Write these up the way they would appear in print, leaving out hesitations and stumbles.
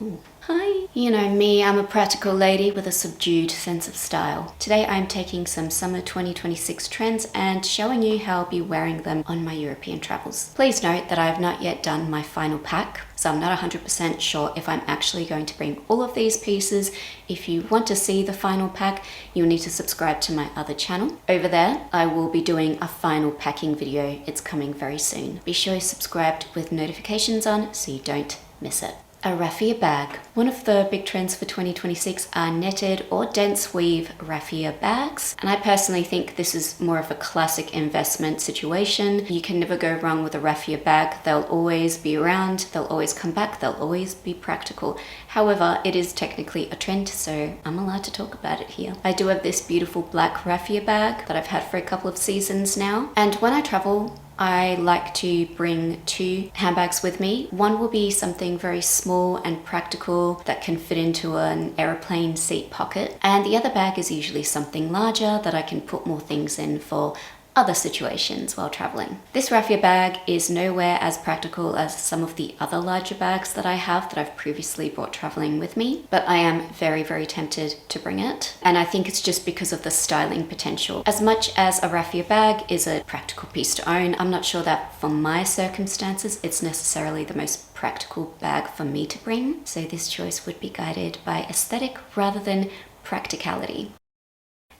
Ooh. Hi! You know me, I'm a practical lady with a subdued sense of style. Today I'm taking some summer 2026 trends and showing you how I'll be wearing them on my European travels. Please note that I have not yet done my final pack, so I'm not 100% sure if I'm actually going to bring all of these pieces. If you want to see the final pack, you'll need to subscribe to my other channel. Over there, I will be doing a final packing video. It's coming very soon. Be sure you're subscribed with notifications on so you don't miss it. A raffia bag. One of the big trends for 2026 are netted or dense weave raffia bags. And I personally think this is more of a classic investment situation. You can never go wrong with a raffia bag. They'll always be around, they'll always come back, they'll always be practical. However, it is technically a trend, so I'm allowed to talk about it here. I do have this beautiful black raffia bag that I've had for a couple of seasons now. And when I travel, I like to bring two handbags with me. One will be something very small and practical that can fit into an airplane seat pocket. And the other bag is usually something larger that I can put more things in for other situations while traveling. This raffia bag is nowhere as practical as some of the other larger bags that I have that I've previously brought traveling with me, but I am very, very tempted to bring it. And I think it's just because of the styling potential. As much as a raffia bag is a practical piece to own, I'm not sure that for my circumstances, it's necessarily the most practical bag for me to bring. So this choice would be guided by aesthetic rather than practicality.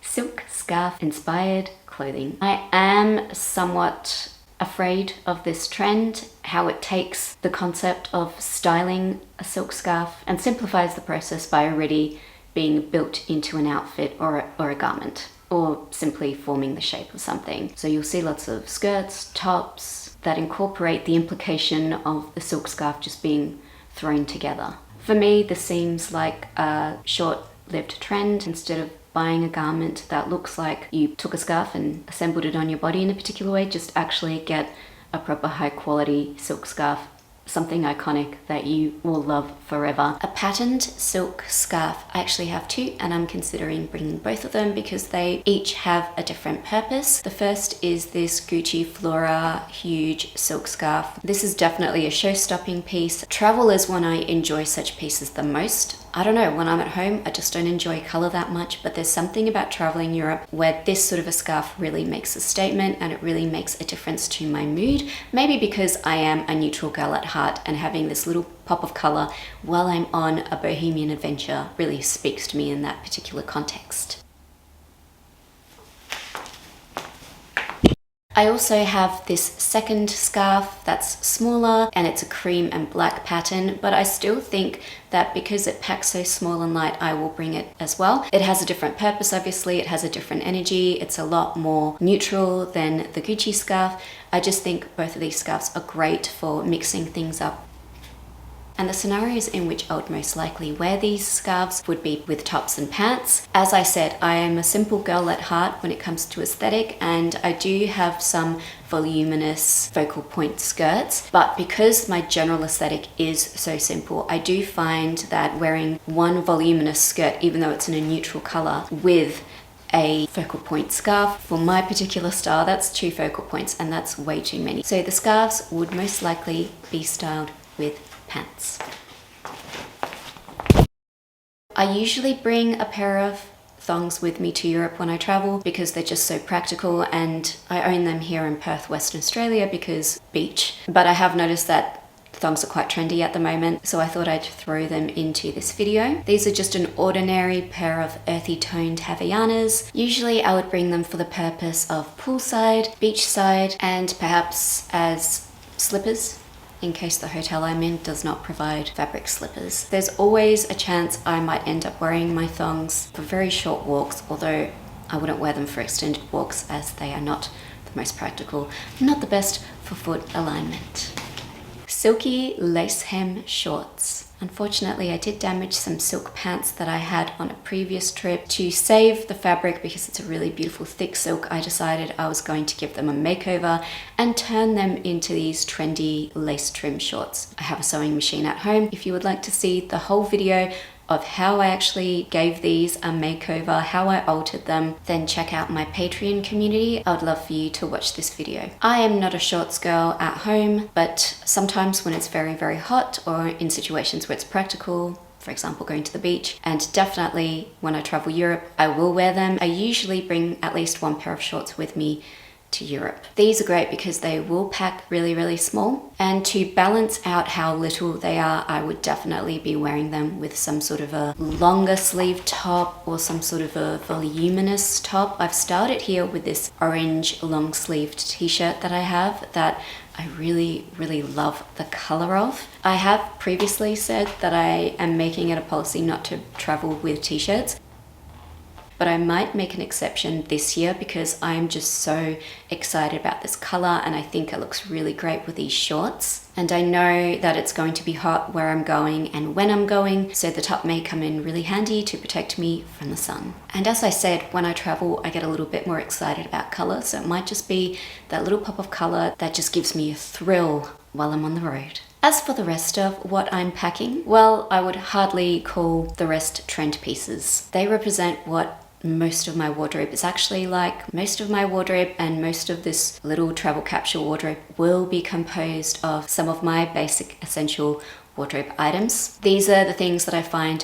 Silk scarf inspired clothing. I am somewhat afraid of this trend, how it takes the concept of styling a silk scarf and simplifies the process by already being built into an outfit or a garment, or simply forming the shape of something. So you'll see lots of skirts, tops that incorporate the implication of the silk scarf just being thrown together. For me, this seems like a short-lived trend. Instead of buying a garment that looks like you took a scarf and assembled it on your body in a particular way, just actually get a proper high quality silk scarf, something iconic that you will love forever. A patterned silk scarf. I actually have two and I'm considering bringing both of them because they each have a different purpose. The first is this Gucci Flora huge silk scarf. This is definitely a show-stopping piece. Travel is when I enjoy such pieces the most. I don't know, when I'm at home, I just don't enjoy color that much, but there's something about traveling Europe where this sort of a scarf really makes a statement and it really makes a difference to my mood. Maybe because I am a neutral girl at heart and having this little pop of color while I'm on a bohemian adventure really speaks to me in that particular context. I also have this second scarf that's smaller and it's a cream and black pattern, but I still think that because it packs so small and light, I will bring it as well. It has a different purpose, obviously. It has a different energy. It's a lot more neutral than the Gucci scarf. I just think both of these scarves are great for mixing things up. And the scenarios in which I would most likely wear these scarves would be with tops and pants. As I said, I am a simple girl at heart when it comes to aesthetic, and I do have some voluminous focal point skirts, but because my general aesthetic is so simple, I do find that wearing one voluminous skirt, even though it's in a neutral color, with a focal point scarf, for my particular style, that's 2 focal points, and that's way too many. So the scarves would most likely be styled with pants. I usually bring a pair of thongs with me to Europe when I travel because they're just so practical, and I own them here in Perth, Western Australia because beach. But I have noticed that thongs are quite trendy at the moment, so I thought I'd throw them into this video. These are just an ordinary pair of earthy toned Havaianas. Usually I would bring them for the purpose of poolside, beachside, and perhaps as slippers in case the hotel I'm in does not provide fabric slippers. There's always a chance I might end up wearing my thongs for very short walks, although I wouldn't wear them for extended walks as they are not the most practical, not the best for foot alignment. Silky lace hem shorts. Unfortunately, I did damage some silk pants that I had on a previous trip. To save the fabric, because it's a really beautiful thick silk, I decided I was going to give them a makeover and turn them into these trendy lace trim shorts. I have a sewing machine at home. If you would like to see the whole video of how I actually gave these a makeover, how I altered them, then check out my Patreon community. I would love for you to watch this video. I am not a shorts girl at home, but sometimes when it's very, very hot or in situations where it's practical, for example, going to the beach, and definitely when I travel Europe, I will wear them. I usually bring at least one pair of shorts with me to Europe. These are great because they will pack really, really small, and to balance out how little they are, I would definitely be wearing them with some sort of a longer sleeve top or some sort of a voluminous top. I've started here with this orange long sleeved t-shirt that I have that I really, really love the color of. I have previously said that I am making it a policy not to travel with t-shirts, but I might make an exception this year because I'm just so excited about this color and I think it looks really great with these shorts. And I know that it's going to be hot where I'm going and when I'm going, so the top may come in really handy to protect me from the sun. And as I said, when I travel, I get a little bit more excited about color, so it might just be that little pop of color that just gives me a thrill while I'm on the road. As for the rest of what I'm packing, well, I would hardly call the rest trend pieces. They represent what most of my wardrobe is actually like. Most of my wardrobe and most of this little travel capsule wardrobe will be composed of some of my basic essential wardrobe items. These are the things that I find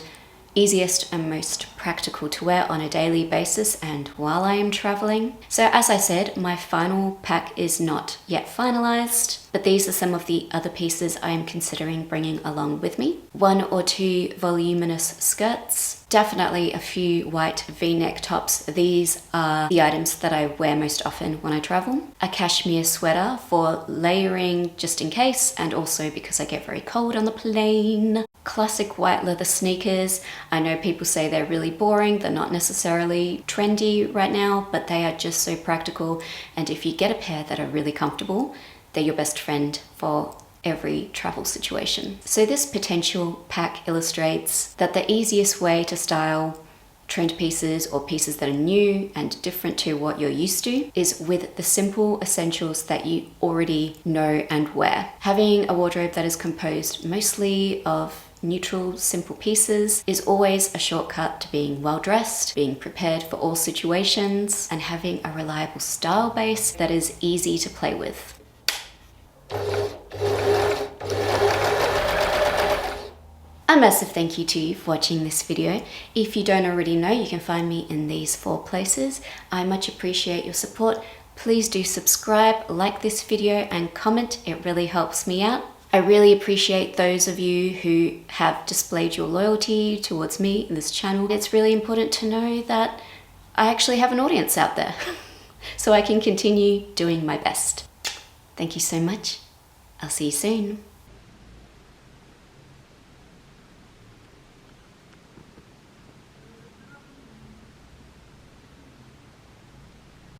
easiest and most practical to wear on a daily basis and while I am traveling. So as I said, my final pack is not yet finalized, but these are some of the other pieces I am considering bringing along with me. 1 or 2 voluminous skirts, definitely a few white v-neck tops. These are the items that I wear most often when I travel. A cashmere sweater for layering just in case, and also because I get very cold on the plane. Classic white leather sneakers. I know people say they're really boring, they're not necessarily trendy right now, but they are just so practical, and if you get a pair that are really comfortable, they're your best friend for every travel situation. So this potential pack illustrates that the easiest way to style trend pieces or pieces that are new and different to what you're used to is with the simple essentials that you already know and wear. Having a wardrobe that is composed mostly of neutral, simple pieces is always a shortcut to being well dressed, being prepared for all situations, and having a reliable style base that is easy to play with. A massive thank you to you for watching this video. If you don't already know, you can find me in these 4 places. I much appreciate your support. Please do subscribe, like this video, and comment. It really helps me out. I really appreciate those of you who have displayed your loyalty towards me in this channel. It's really important to know that I actually have an audience out there, so I can continue doing my best. Thank you so much. I'll see you soon.